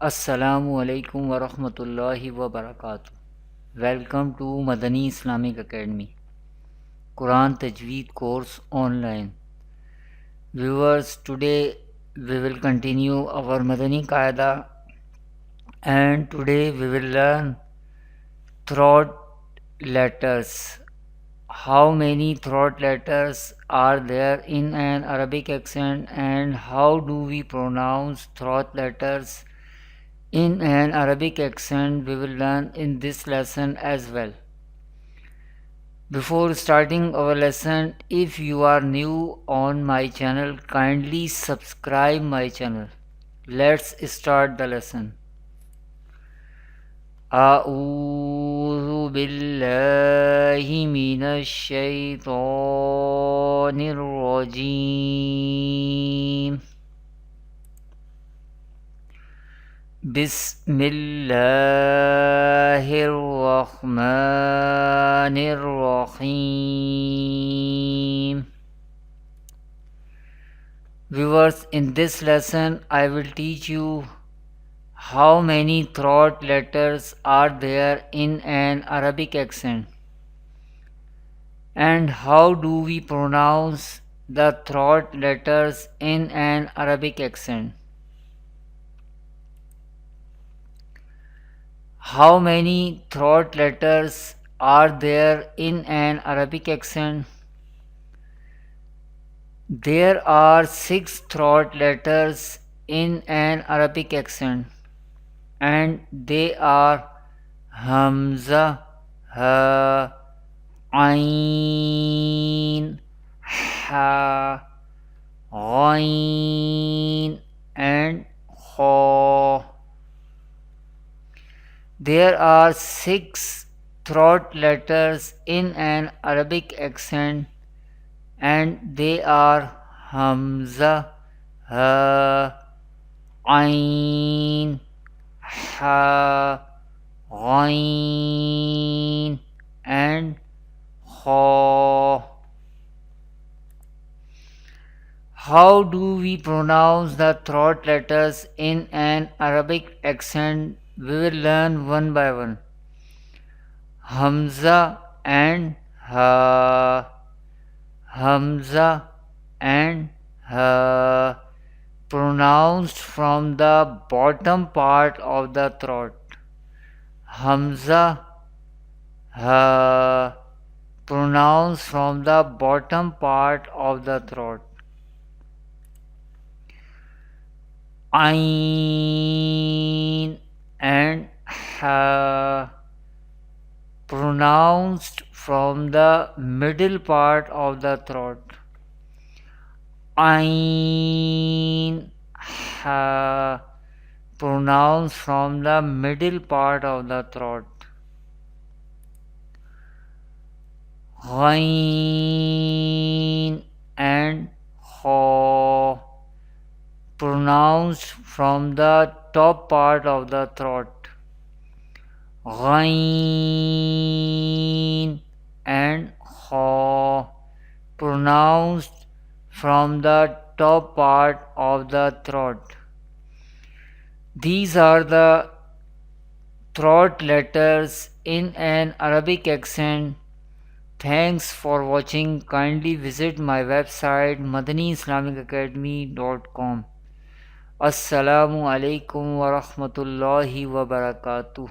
Assalamu alaikum wa rahmatullahi wa barakatuh. Welcome to Madani Islamic Academy Quran Tajweed course online. Viewers, today we will continue our Madani Qaida, and today we will learn throat letters. How many throat letters are there in an Arabic accent, and how do we pronounce throat letters in an Arabic accent? We will learn in this lesson as well. Before starting our lesson, if you are new on my channel, kindly subscribe my channel. Let's start the lesson. أعوذ بالله من الشيطان الرجيم. بسم الله الرحمن الرحيم. Viewers, in this lesson I will teach you how many throat letters are there in an Arabic accent, and how do we pronounce the throat letters in an Arabic accent. How many throat letters are there in an Arabic accent? There are 6 throat letters in an Arabic accent, and they are Hamza, Ha, Ain, Ha, Ghain, and Kha. There are 6 throat letters in an Arabic accent, and they are Hamza, Ha, Ain, Ha, Ghain, and Kha. How do we pronounce the throat letters in an Arabic accent? We will learn one by one. Hamza and Ha, Hamza and Ha, pronounced from the bottom part of the throat. Hamza, Ha, pronounced from the bottom part of the throat. Ain and Ha, pronounced from the middle part of the throat. Ain, Ha, pronounced from the middle part of the throat. Ghain and Kha, pronounced from the top part of the throat. Ghain and Kha, pronounced from the top part of the throat. These are the throat letters in an Arabic accent. Thanks for watching. Kindly visit my website madaniislamicacademy.com. Assalamu alaikum wa rahmatullahi wa barakatuh.